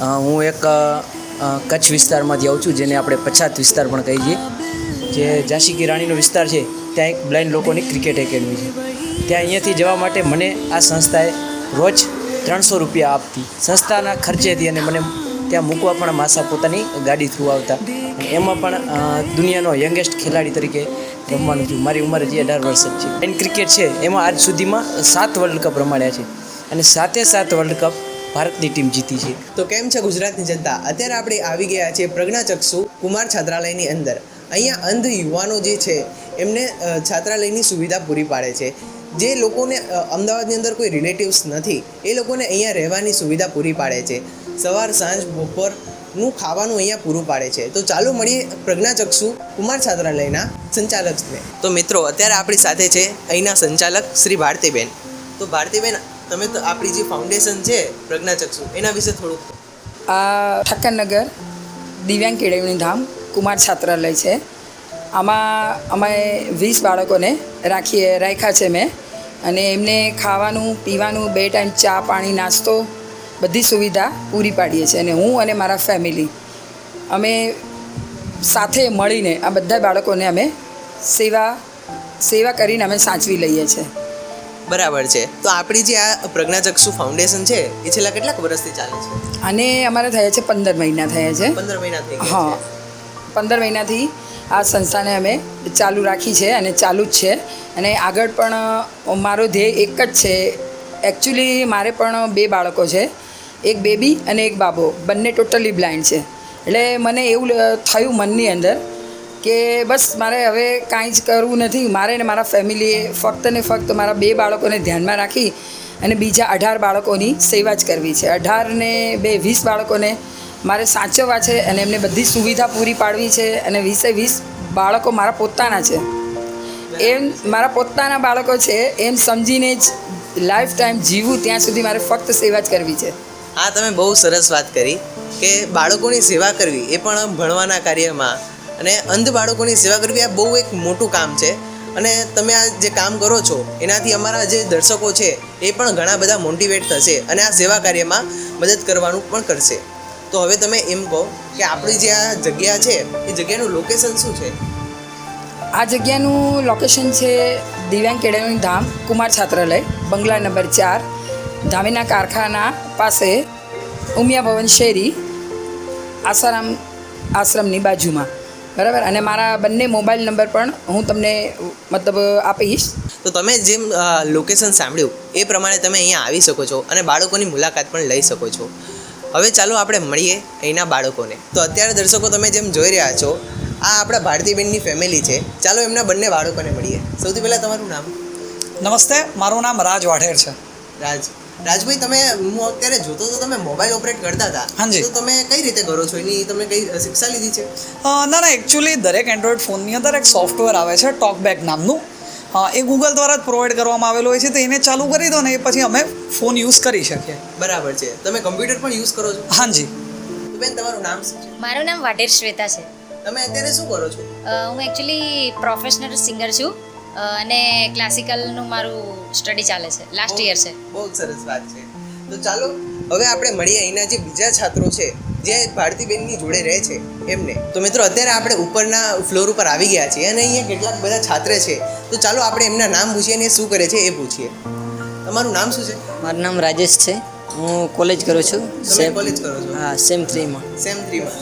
હું એક કચ્છ વિસ્તારમાંથી આવું છું, જેને આપણે પછાત વિસ્તાર પણ કહીએ. જે ઝાંસી કી રાણીનો વિસ્તાર છે, ત્યાં એક બ્લાઇન્ડ લોકોની ક્રિકેટ એકેડમી છે. ત્યાં અહીંયાથી જવા માટે મને આ સંસ્થાએ રોજ 300 રૂપિયા આપતી. સંસ્થાના ખર્ચેથી અને મને ત્યાં મૂકવા પણ માસા પોતાની ગાડી થ્રુ આવતા. અને એમાં પણ દુનિયાનો યંગેસ્ટ ખેલાડી તરીકે રમવાનું છું. મારી ઉંમર હજી 18 વર્ષ જ છે. બ્લાઇન્ડ ક્રિકેટ છે એમાં આજ સુધીમાં 7 વર્લ્ડ કપ રમાડ્યા છે અને 7 વર્લ્ડ કપ ભારતની ટીમ જીતી છે. તો કેમ છે ગુજરાતની જનતા? અત્યારે આપણે આવી ગયા છીએ પ્રજ્ઞાચક્ષુ કુમાર છાત્રાલયની અંદર. અહીંયા અંધ યુવાનો જે છે એમને છાત્રાલયની સુવિધા પૂરી પાડે છે. જે લોકોને અમદાવાદની અંદર કોઈ રિલેટિવ્સ નથી, એ લોકોને અહીંયા રહેવાની સુવિધા પૂરી પાડે છે. સવાર સાંજ બપોરનું ખાવાનું અહીંયા પૂરું પાડે છે. તો ચાલો મળીએ પ્રજ્ઞાચક્ષુ કુમાર છાત્રાલયના સંચાલકને. તો મિત્રો, અત્યારે આપણી સાથે છે અહીંના સંચાલક શ્રી ભારતીબેન. તો ભારતીબેન, તમે તો આપણી જે ફાઉન્ડેશન છે પ્રજ્ઞાચક્ષુ, એના વિશે થોડુંક. આ ઠક્કરનગર દિવ્યાંગ કેળવણી ધામ કુમાર છાત્રાલય છે. આમાં અમે 20 બાળકોને રાખ્યા છે મેં, અને એમને ખાવાનું પીવાનું 2 ટાઈમ ચા પાણી નાસ્તો બધી સુવિધા પૂરી પાડીએ છીએ. અને હું અને મારા ફેમિલી અમે સાથે મળીને આ બધા બાળકોને અમે સેવા કરીને અમે સાચવી લઈએ છીએ. બરાબર છે. તો આપણી જે આ પ્રજ્ઞાચક્ષુ ફાઉન્ડેશન છે એ છેલ્લા કેટલાક વર્ષથી ચાલે છે? અને અમારે થયા છે 15 મહિના થયા છે. 15 મહિના થઈ ગયા. હા, 15 મહિનાથી આ સંસ્થાને અમે ચાલુ રાખી છે અને ચાલુ જ છે. અને આગળ પણ મારો ધ્યેય એક જ છે. એકચ્યુઅલી મારે પણ 2 બાળકો છે, એક બેબી અને એક બાબો. બંને ટોટલી બ્લાઇન્ડ છે. એટલે મને એવું થયું મનની અંદર કે બસ મારે હવે કાંઈ જ કરવું નથી. મારે ને મારા ફેમિલીએ ફક્ત ને ફક્ત મારા 2 બાળકોને ધ્યાનમાં રાખી અને બીજા 18 બાળકોની સેવા જ કરવી છે. 18 ને 20 બાળકોને મારે સાચવવા છે અને એમને બધી સુવિધા પૂરી પાડવી છે. અને 20 બાળકો મારા પોતાના છે, એમ મારા પોતાના બાળકો છે એમ સમજીને જ લાઈફ ટાઈમ જીવું ત્યાં સુધી મારે ફક્ત સેવા જ કરવી છે. હા, તમે બહુ સરસ વાત કરી કે બાળકોની સેવા કરવી, એ પણ ભણવાના કાર્યમાં. અને અંધ બાળકોની સેવા કરવી આ બહુ એક મોટું કામ છે. અને તમે આ જે કામ કરો છો એનાથી અમારા જે દર્શકો છે એ પણ ઘણા બધા મોટિવેટ થશે અને આ સેવા કાર્યમાં મદદ કરવાનું પણ કરશે. તો હવે તમે એમ કહો કે આપણી જે આ જગ્યા છે એ જગ્યાનું લોકેશન શું છે? આ જગ્યાનું લોકેશન છે દિવ્યાંગ કેળવણી ધામ કુમાર છાત્રાલય, બંગલા નંબર 4, ધામીના કારખાના પાસે, ઉમિયા ભવન શેરી, આસારામ આશ્રમની બાજુમાં. બરાબર. અને મારા બંને મોબાઈલ નંબર પણ હું તમને આપીશ. તો તમે જેમ લોકેશન સાંભળ્યું એ પ્રમાણે તમે અહીંયા આવી શકો છો અને બાળકોની મુલાકાત પણ લઈ શકો છો. હવે ચાલો આપણે મળીએ અહીંના બાળકોને. તો અત્યારે દર્શકો, તમે જેમ જોઈ રહ્યા છો, આ આપણા ભારતીબેનની ફેમિલી છે. ચાલો એમના બંને બાળકોને મળીએ. સૌથી પહેલાં તમારું નામ? નમસ્તે, મારું નામ રાજ વાઢેર છે. રાજભાઈ, તમે હું અત્યારે જોતો તો તમે મોબાઈલ ઓપરેટ કરતા હતા. હાજી. તો તમે કઈ રીતે કરો છો? એની તમે કઈ શિક્ષા લીધી છે? ના, એકચ્યુઅલી દરેક એન્ડ્રોઈડ ફોનની અંદર એક સોફ્ટવેર આવે છે ટોકબેક નામનું. એ ગૂગલ દ્વારા જ પ્રોવાઈડ કરવામાં આવેલું હોય છે. તો એને ચાલુ કરી દો ને, એ પછી અમે ફોન યુઝ કરી શકીએ. બરાબર છે. તમે કમ્પ્યુટર પણ યુઝ કરો છો? હાજી. તો બેન, તમારું નામ શું છે? મારું નામ વાઢેર શ્વેતા છે. તમે અત્યારે શું કરો છો? હું એકચ્યુઅલી પ્રોફેશનલ સિંગર છું અને ક્લાસિકલનું મારું સ્ટડી ચાલે છે, લાસ્ટ યર છે. બહુ સરસ વાત છે. તો ચાલો હવે આપણે મળીએ અહીંના જે બીજા છાત્રો છે જે ભારતીબેનની જોડે રહે છે એમને. તો મિત્રો, અત્યારે આપણે ઉપરના ફ્લોર ઉપર આવી ગયા છીએ અને અહીંયા કેટલાક બધા છાત્ર છે. તો ચાલો આપણે એમના નામ પૂછીએ અને શું કરે છે એ પૂછીએ. તમારું નામ શું છે? મારું નામ રાજેશ છે. હું કોલેજ કરું છું. તમે કોલેજ કરો છો? હા, સેમ 3માં. સેમ 3માં.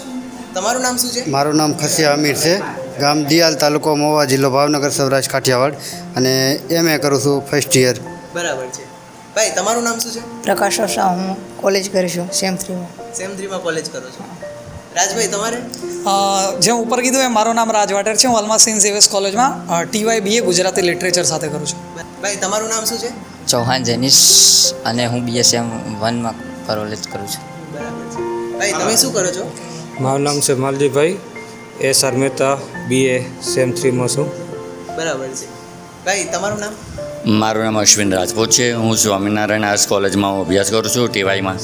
તમારું નામ શું છે? મારું નામ ખસિયા અમીર છે. ગામ દિયાલ, તાલુકો મહુવા, જિલ્લો ભાવનગર, સૌરાષ્ટ્ર, કાઠિયાવાડ. અને MA કરું છું, ફર્સ્ટ યર. બરાબર છે. ભાઈ, તમારું નામ શું છે? પ્રકાશ શાહ. હું કોલેજ કરું છું, સેમ 3માં. સેમ 3માં કોલેજ કરો છો. રાજભાઈ, તમારે? જેમ ઉપર કીધું એ મારું નામ રાજ વાઢેર છે. હું હાલમાં સેન્ટ ઝેવિયર્સ કોલેજમાં TY BA ગુજરાતી લિટરેચર સાથે કરું છું. ભાઈ, તમારું નામ શું છે? ચૌહાણ જેનિશ, અને હું BSM 1માં કોલેજ કરું છું. બરાબર છે. ભાઈ, તમે શું કરો છો? મારું નામ છે માલજીભાઈ SR મહેતા, BA સેમ 3માં છું. બરાબર છે. ભાઈ, તમારું નામ? મારું નામ અશ્વિન રાજપૂત છે. હું સ્વામિનારાયણ આર્ટ્સ કોલેજમાં અભ્યાસ કરું છું, TYમાં.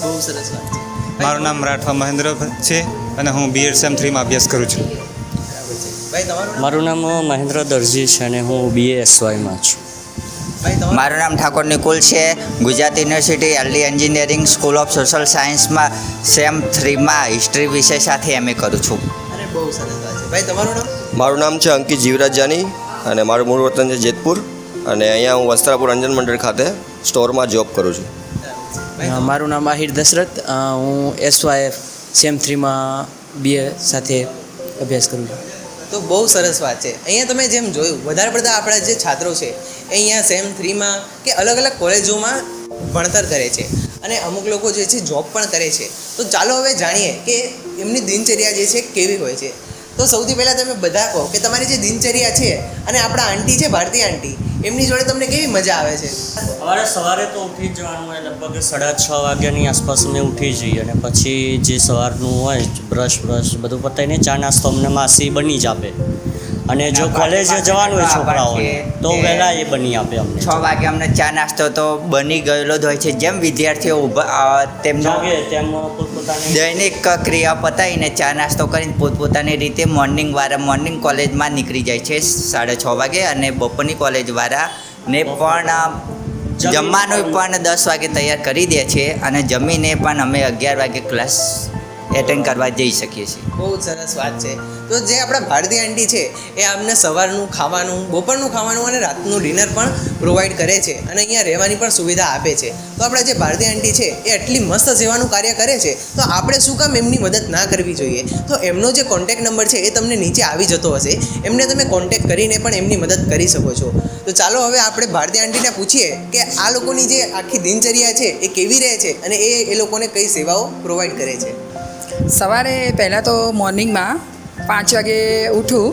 બહુ સરસ વાત છે. મારું નામ રાઠવા મહેન્દ્ર છે અને હું BA સેમ 3માં અભ્યાસ કરું છું. બરાબર છે. ભાઈ, તમારું નામ? મારું નામ મહેન્દ્ર દરજી છે અને હું BA SYમાં છું. મારું નામ ઠાકોર નિકુલ છે. Gujarat university LD engineering school of social સાયન્સમાં સેમ 3માં હિસ્ટ્રી વિષય સાથે એમએ કરું છું. અરે બહુ સરસ વાત છે. ભાઈ તમારું નામ? મારું નામ છે અંકિત જીવરાજ જાની અને મારું મૂળ વતન છે જેતપુર અને અહીંયા હું વસ્ત્રાપુર અંજન મંડળ ખાતે સ્ટોરમાં જોબ કરું છું. મારું નામ આહિર દશરથ. હું SYF સેમ 3માં BA સાથે અભ્યાસ કરું છું. તો બહુ સરસ વાત છે. અહીંયા તમે જેમ જોયું વધારે પડતા આપણા જે છાત્રો છે એ અહીંયા સેમ 3માં કે અલગ અલગ કોલેજોમાં ભણતર કરે છે અને અમુક લોકો જે છે જોબ પણ કરે છે. તો ચાલો હવે જાણીએ કે એમની દિનચર્યા જે છે કેવી હોય છે. તો સૌથી પહેલાં તમે બધા કહો કે તમારી જે દિનચર્યા છે અને આપણા આંટી છે ભારતી આંટી એમની જોડે તમને કેવી મજા આવે છે? અમારે સવારે તો ઉઠી જ જવાનું હોય, લગભગ 6:30 વાગ્યાની આસપાસ અમે ઉઠી જઈએ અને પછી જે સવારનું હોય બ્રશ બધું પતાવીને ચા નાસ્તો અમને માસી બની જ આપે અને જો કોલેજ જવાનું હોય છોકરાઓને તો વહેલા એ બની આપે અમને. 6 વાગે અમને ચા નાસ્તો તો બની ગયેલો જ હોય છે. જેમ વિદ્યાર્થીઓ તેમનો દૈનિક ક્રિયા પતાવીને ચા નાસ્તો કરીને પોતપોતાની રીતે મોર્નિંગ કોલેજમાં નીકળી જાય છે 6:30 વાગે અને બપોરની કોલેજવાળાને પણ જમવાનું પણ 10 વાગે તૈયાર કરી દે છે અને જમીને પણ અમે 11 વાગે ક્લાસ એટેન્ડ કરવા જઈ શકીએ છીએ. બહુ સરસ વાત છે. તો જે આપણા ભારતી આંટી છે એ અમને સવારનું ખાવાનું, બપોરનું ખાવાનું અને રાતનું ડિનર પણ પ્રોવાઈડ કરે છે અને અહીંયા રહેવાની પણ સુવિધા આપે છે. તો આપણા જે ભારતી આંટી છે એ આટલી મસ્ત સેવાનું કાર્ય કરે છે તો આપણે શું કામ એમની મદદ ના કરવી જોઈએ? તો એમનો જે કોન્ટેક્ટ નંબર છે એ તમને નીચે આવી જતો હશે. એમને તમે કોન્ટેક્ટ કરીને પણ એમની મદદ કરી શકો છો. તો ચાલો હવે આપણે ભારતી આંટીને પૂછીએ કે આ લોકોની જે આખી દિનચર્યા છે એ કેવી રહે છે અને એ લોકોને કઈ સેવાઓ પ્રોવાઈડ કરે છે. સવારે પહેલાં તો મોર્નિંગમાં 5 વાગે ઉઠું,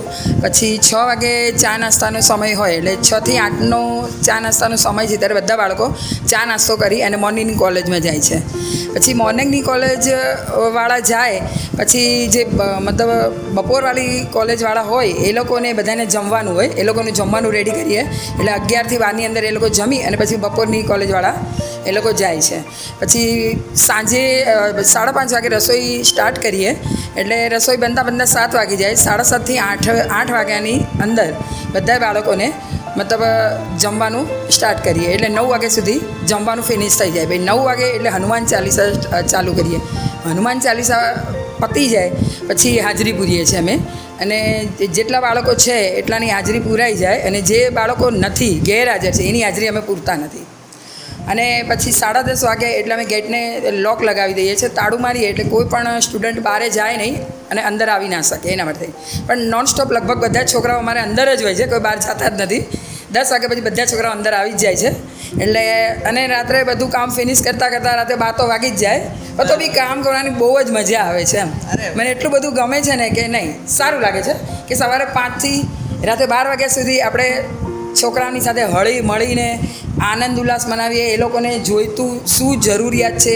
પછી 6 વાગે ચા નાસ્તાનો સમય હોય એટલે 6 થી 8નો ચા નાસ્તાનો સમય છે ત્યારે બધા બાળકો ચા નાસ્તો કરી અને મોર્નિંગની કોલેજમાં જાય છે. પછી મોર્નિંગની કોલેજ વાળા જાય પછી જે મતલબ બપોરવાળી કોલેજવાળા હોય એ લોકોને બધાને જમવાનું હોય, એ લોકોનું જમવાનું રેડી કરીએ એટલે 11 થી 12ની અંદર એ લોકો જમી અને પછી બપોરની કોલેજવાળા એ લોકો જાય છે. પછી સાંજે 5:30 વાગે રસોઈ સ્ટાર્ટ કરીએ એટલે રસોઈ બનતા 7 વાગી જાય. 7:30 થી 8 વાગ્યાની અંદર બધા બાળકોને મતલબ જમવાનું સ્ટાર્ટ કરીએ એટલે 9 વાગ્યા સુધી જમવાનું ફિનિશ થઈ જાય. ભાઈ 9 વાગે એટલે હનુમાન ચાલીસા ચાલુ કરીએ. હનુમાન ચાલીસા પતી જાય પછી હાજરી પૂરીએ છીએ અમે અને જેટલા બાળકો છે એટલાની હાજરી પૂરાઈ જાય અને જે બાળકો નથી ગેરહાજર છે એની હાજરી અમે પૂરતા નથી. અને પછી 10:30 વાગે એટલે અમે ગેટને લોક લગાવી દઈએ છીએ, તાળું મારીએ એટલે કોઈ પણ સ્ટુડન્ટ બહાર જાય નહીં અને અંદર આવી ના શકે એના માટે. પણ નોન સ્ટોપ લગભગ બધા જ છોકરાઓ અમારે અંદર જ હોય છે, કોઈ બહાર જતા જ નથી. 10 વાગ્યા પછી બધા છોકરાઓ અંદર આવી જ જાય છે એટલે અને રાત્રે બધું કામ ફિનિશ કરતાં રાત્રે 12 તો વાગી જ જાય. પણ તો બી કામ કરવાની બહુ જ મજા આવે છે એમ. મને એટલું બધું ગમે છે ને કે નહીં, સારું લાગે છે કે સવારે 5 થી રાત્રે 12 વાગ્યા સુધી આપણે છોકરાઓની સાથે હળી મળીને આનંદ ઉલ્લાસ મનાવીએ. એ લોકોને જોઈતું શું જરૂરિયાત છે,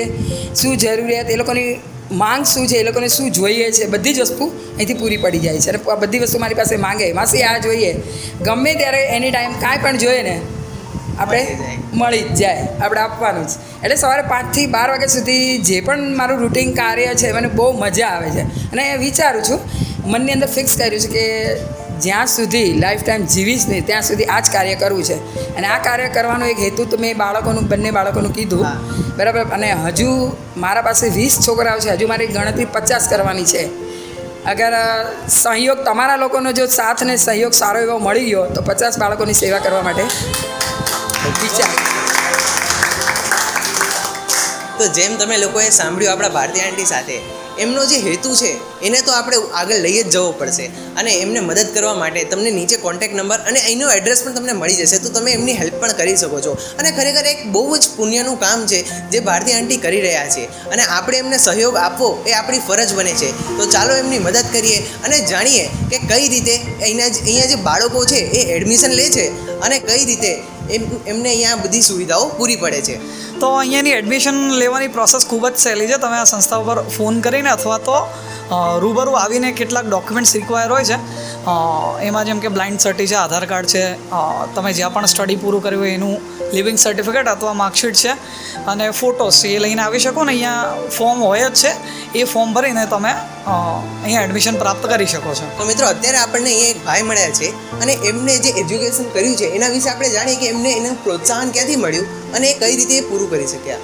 એ લોકોની માંગ શું છે, એ લોકોને શું જોઈએ છે, બધી જ વસ્તુ અહીંથી પૂરી પડી જાય છે. અને આ બધી વસ્તુ મારી પાસે માંગે, માસી આ જોઈએ, ગમે ત્યારે એની ટાઈમ કાંઈ પણ જોઈએ ને આપણે મળી જ જાય, આપણે આપવાનું જ. એટલે સવારે 5 થી 12 વાગ્યા સુધી જે પણ મારું રૂટિન કાર્ય છે મને બહુ મજા આવે છે અને વિચારું છું, મનની અંદર ફિક્સ કર્યું છે કે જ્યાં સુધી લાઈફ ટાઈમ જીવીશ નહીં ત્યાં સુધી આ જ કાર્ય કરવું છે. અને આ કાર્ય કરવાનો એક હેતુ તો મેં બંને બાળકોનું કીધું બરાબર. અને હજુ મારા પાસે 20 છોકરાઓ છે, હજુ મારી ગણતરી 50 કરવાની છે. અગર સહયોગ તમારા લોકોનો જો સાથ ને સહયોગ સારો એવો મળી ગયો તો 50 બાળકોની સેવા કરવા માટે વિચાર. તો જેમ તમે લોકોએ સાંભળ્યું આપણા ભારતી આંટી સાથે, એમનો જે હેતુ છે એને તો આપણે આગળ લઈ જ જવો પડશે અને એમને મદદ કરવા માટે તમને નીચે કોન્ટેક્ટ નંબર અને અહીંનો એડ્રેસ પણ તમને મળી જશે. તો તમે એમની હેલ્પ પણ કરી શકો છો અને ખરેખર એક બહુ જ પુણ્યનું કામ છે જે ભારતી આંટી કરી રહ્યા છે અને આપણે એમને સહયોગ આપવો એ આપણી ફરજ બને છે. તો ચાલો એમની મદદ કરીએ અને જાણીએ કે કઈ રીતે અહીંયા જે બાળકો છે એ એડમિશન લે છે અને કઈ રીતે એમને અહીંયા બધી સુવિધાઓ પૂરી પડે છે. તો અહીંયાની એડમિશન લેવાની પ્રોસેસ ખૂબ જ સહેલી છે. તમે આ સંસ્થા ઉપર ફોન કરીને અથવા તો રૂબરૂ આવીને કેટલાક ડોક્યુમેન્ટ્સ રિક્વાયર હોય છે એમાં જેમ કે બ્લાઇન્ડ સર્ટી છે, આધાર કાર્ડ છે, તમે જ્યાં પણ સ્ટડી પૂરું કર્યું હોય એનું લિવિંગ સર્ટિફિકેટ અથવા માર્કશીટ છે અને ફોટોસ એ લઈને આવી શકો ને. અહીંયા ફોર્મ હોય જ છે, એ ફોર્મ ભરીને તમે અહીંયા એડમિશન પ્રાપ્ત કરી શકો છો. તો મિત્રો અત્યારે આપણને અહીંયા એક ભાઈ મળ્યા છે અને એમને જે એજ્યુકેશન કર્યું છે એના વિશે આપણે જાણીએ કે એમને એનું પ્રોત્સાહન ક્યાંથી મળ્યું અને એ કઈ રીતે પૂરું કરી શક્યા.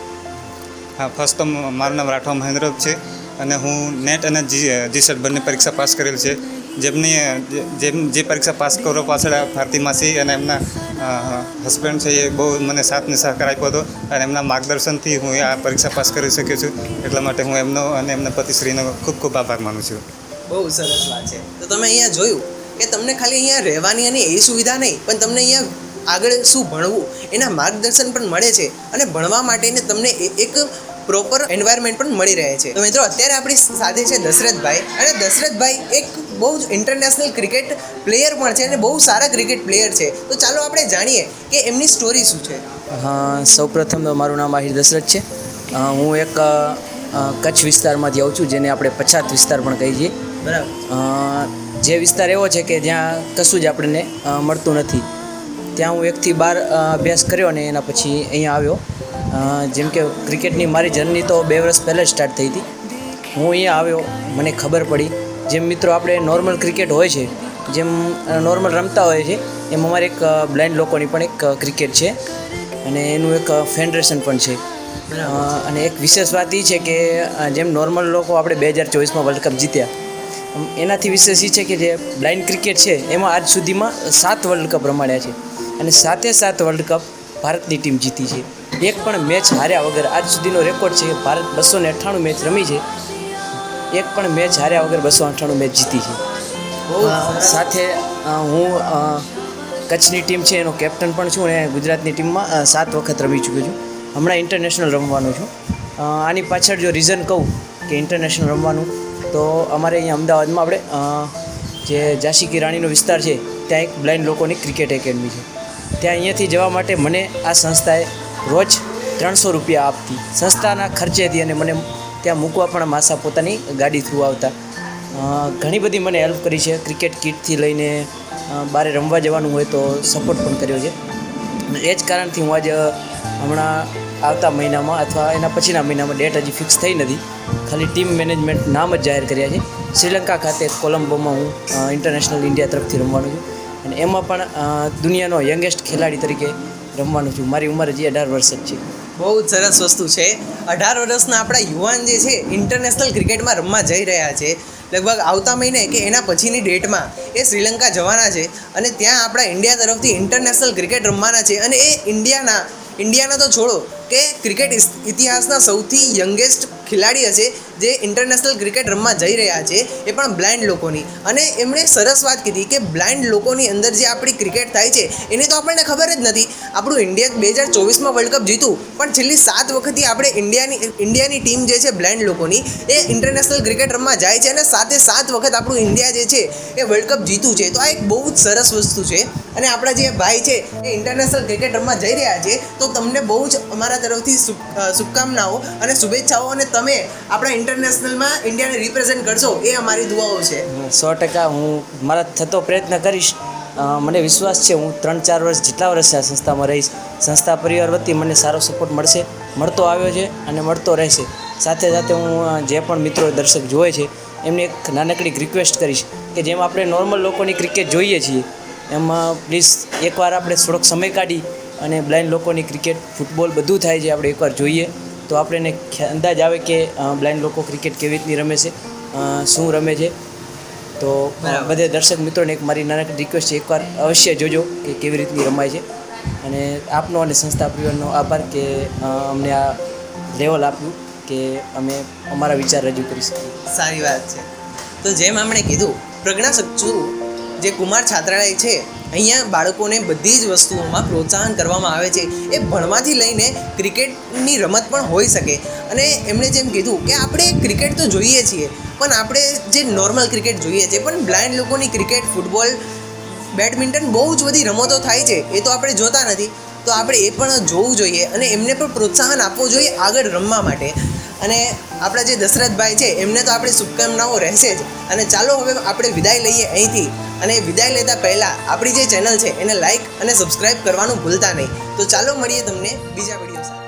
હા, ફર્સ્ટ તો મારું નામ રાઠવા મહેન્દ્ર છે અને હું નેટ અને જીસેટ બંને પરીક્ષા પાસ કરેલ છે. જે પરીક્ષા પાસ કરવા પાછળ ભારતી માસી અને એમના હસબન્ડ છે એ બહુ મને સાથ ને સહકાર આપ્યો હતો અને એમના માર્ગદર્શનથી હું આ પરીક્ષા પાસ કરી શક્યો છું. એટલા માટે હું એમનો અને એમના પતિશ્રીનો ખૂબ ખૂબ આભાર માનું છું. બહુ સરસ વાત છે. તો તમે અહીંયા જોયું કે તમને ખાલી અહીંયા રહેવાની અને એ સુવિધા નહીં, પણ તમને અહીંયા આગળ શું ભણવું એના માર્ગદર્શન પણ મળે છે અને ભણવા માટેને તમને એક પ્રોપર એન્વાયરમેન્ટ પણ મળી રહે છે. તો મિત્રો અત્યારે આપણી સાથે છે દશરથભાઈ અને દશરથભાઈ એક બહુ જ ઇન્ટરનેશનલ ક્રિકેટ પ્લેયર પણ છે અને બહુ સારા ક્રિકેટ પ્લેયર છે. તો ચાલો આપણે જાણીએ કે એમની સ્ટોરી શું છે. હા, સૌપ્રથમ તો મારું નામ આહિર દશરથ છે. હું એક કચ્છ વિસ્તારમાંથી આવું છું, જેને આપણે પછાત વિસ્તાર પણ કહીએ છીએ. બરાબર. જે વિસ્તાર એવો છે કે જ્યાં કશું જ આપણને મળતું નથી. ત્યાં હું 1 થી 12 અભ્યાસ કર્યો અને એના પછી અહીંયા આવ્યો. જેમ કે ક્રિકેટની મારી જર્ની તો 2 વર્ષ પહેલાં સ્ટાર્ટ થઈ હતી. હું અહીંયા આવ્યો, મને ખબર પડી જેમ મિત્રો આપણે નોર્મલ ક્રિકેટ હોય છે, જેમ નોર્મલ રમતા હોય છે, એમ અમારે એક બ્લાઇન્ડ લોકોની પણ એક ક્રિકેટ છે અને એનું એક ફેડરેશન પણ છે. અને એક વિશેષ વાત એ છે કે જેમ નોર્મલ લોકો આપણે 2024માં વર્લ્ડ કપ જીત્યા, એનાથી વિશેષ એ છે કે જે બ્લાઇન્ડ ક્રિકેટ છે એમાં આજ સુધીમાં 7 વર્લ્ડ કપ રમાડ્યા છે અને 7 વર્લ્ડ કપ ભારતની ટીમ જીતી છે. એક પણ મેચ હાર્યા વગર આજ સુધીનો રેકોર્ડ છે. ભારત 298 મેચ રમી છે, એક પણ મેચ હાર્યા વગર 298 મેચ જીતી છે. સાથે હું કચ્છની ટીમ છે એનો કેપ્ટન પણ છું અને ગુજરાતની ટીમમાં 7 વખત રમી ચૂક્યો છું. હમણાં ઇન્ટરનેશનલ રમવાનો છું. આની પાછળ જો રીઝન કહું કે ઇન્ટરનેશનલ રમવાનું, તો અમારે અહીંયા અમદાવાદમાં આપણે જે ઝાંસી કી રાણીનો વિસ્તાર છે ત્યાં એક બ્લાઇન્ડ લોકોની ક્રિકેટ એકેડમી છે. ત્યાં અહીંયાથી જવા માટે મને આ સંસ્થાએ રોજ 300 રૂપિયા આપતી, સંસ્થાના ખર્ચેથી, અને મને ત્યાં મૂકવા પણ માસા પોતાની ગાડી થ્રુ આવતા. ઘણી બધી મને હેલ્પ કરી છે. ક્રિકેટ કિટથી લઈને બહાર રમવા જવાનું હોય તો સપોર્ટ પણ કર્યો છે. એ જ કારણથી હું આજે હમણાં આવતા મહિનામાં અથવા એના પછીના મહિનામાં, ડેટ હજી ફિક્સ થઈ નથી, ખાલી ટીમ મેનેજમેન્ટ નામ જ જાહેર કર્યા છે. શ્રીલંકા ખાતે કોલંબોમાં હું ઇન્ટરનેશનલ ઇન્ડિયા તરફથી રમવાનું છું અને એમાં પણ દુનિયાનો યંગેસ્ટ ખેલાડી તરીકે રમવાનું છું. મારી ઉંમર હજી 18 વર્ષ જ છે. બહુ જ સરસ વસ્તુ છે. 18 વર્ષના આપણા યુવાન જે છે ઇન્ટરનેશનલ ક્રિકેટમાં રમવા જઈ રહ્યા છે. લગભગ આવતા મહિને કે એના પછીની ડેટમાં એ શ્રીલંકા જવાના છે અને ત્યાં આપણા ઇન્ડિયા તરફથી ઇન્ટરનેશનલ ક્રિકેટ રમવાના છે. અને એ ઇન્ડિયાના તો છોડો કે ક્રિકેટ ઇતિહાસના સૌથી યંગેસ્ટ ખેલાડી હશે જે ઇન્ટરનેશનલ ક્રિકેટ રમવા જઈ રહ્યા છે, એ પણ બ્લાઇન્ડ લોકોની. અને એમણે સરસ વાત કીધી કે બ્લાઇન્ડ લોકોની અંદર જે આપણી ક્રિકેટ થાય છે એની તો આપણને ખબર જ નથી. આપણું ઇન્ડિયા 2024માં વર્લ્ડ કપ જીતું, પણ છેલ્લી 7 વખતથી આપણે ઇન્ડિયાની ટીમ જે છે બ્લાઇન્ડ લોકોની એ ઇન્ટરનેશનલ ક્રિકેટ રમવા જાય છે અને 7 વખત આપણું ઇન્ડિયા જે છે એ વર્લ્ડ કપ જીતું છે. તો આ એક બહુ જ સરસ વસ્તુ છે. અને આપણા જે ભાઈ છે એ ઇન્ટરનેશનલ ક્રિકેટ રમવા જઈ રહ્યા છે, તો તમને બહુ જ અમારા તરફથી શુભકામનાઓ અને શુભેચ્છાઓ. અને તમે આપણા ઇન્ટરનેશનલમાં ઇન્ડિયાને રિપ્રેઝેન્ટ કરશો એ અમારી દુઆઓ છે. 100% હું મારા થતો પ્રયત્ન કરીશ. મને વિશ્વાસ છે હું 3-4 વર્ષ જેટલા વર્ષ આ સંસ્થામાં રહીશ. સંસ્થા પરિવાર વતી મને સારો સપોર્ટ મળતો આવ્યો છે અને મળતો રહેશે. સાથે સાથે હું જે પણ મિત્રો દર્શક જોવે છે એમને એક નાનકડી રિક્વેસ્ટ કરીશ કે જેમ આપણે નોર્મલ લોકોની ક્રિકેટ જોઈએ છીએ એમાં પ્લીઝ એકવાર આપણે થોડોક સમય કાઢી અને બ્લાઇન્ડ લોકોની ક્રિકેટ, ફૂટબોલ બધું થાય છે, આપણે એકવાર જોઈએ તો આપણને અંદાજ આવે કે બ્લાઇન્ડ લોકો ક્રિકેટ કેવી રીતની રમે છે, શું રમે છે. તો બધે દર્શક મિત્રોને એક મારી નાનકડી રિક્વેસ્ટ છે, એકવાર અવશ્ય જોજો કે કેવી રીતની રમાય છે. અને આપનો અને સંસ્થા પરિવારનો આભાર કે અમને આ લેવલ આપ્યું કે અમે અમારા વિચાર રજૂ કરી શકીએ. સારી વાત છે. તો જેમ આપણે કીધું, પ્રજ્ઞાચક્ષુ જે કુમાર છાત્રાલય છે અહીંયા બાળકોને બધી જ વસ્તુઓમાં પ્રોત્સાહન કરવામાં આવે છે. એ ભણવાથી લઈને ક્રિકેટની રમત પણ હોઈ શકે. અને એમણે જેમ કીધું કે આપણે ક્રિકેટ તો જોઈએ છીએ, પણ આપણે જે નોર્મલ ક્રિકેટ જોઈએ છીએ, પણ બ્લાઇન્ડ લોકોની ક્રિકેટ, ફૂટબોલ, બેડમિન્ટન બહુ જ બધી રમતો થાય છે એ તો આપણે જોતા નથી. તો આપણે એ પણ જોવું જોઈએ અને એમને પણ પ્રોત્સાહન આપવું જોઈએ આગળ રમવા માટે. અને આપણા જે દશરથભાઈ છે એમને તો આપણી શુભકામનાઓ રહેશે જ. અને ચાલો હવે આપણે વિદાય લઈએ અહીંથી. અને વિદાય લેતા પહેલાં આપણી જે ચેનલ છે એને લાઈક અને સબસ્ક્રાઈબ કરવાનું ભૂલતા નહીં. તો ચાલો મળીએ તમને બીજા વિડીયો સાથે.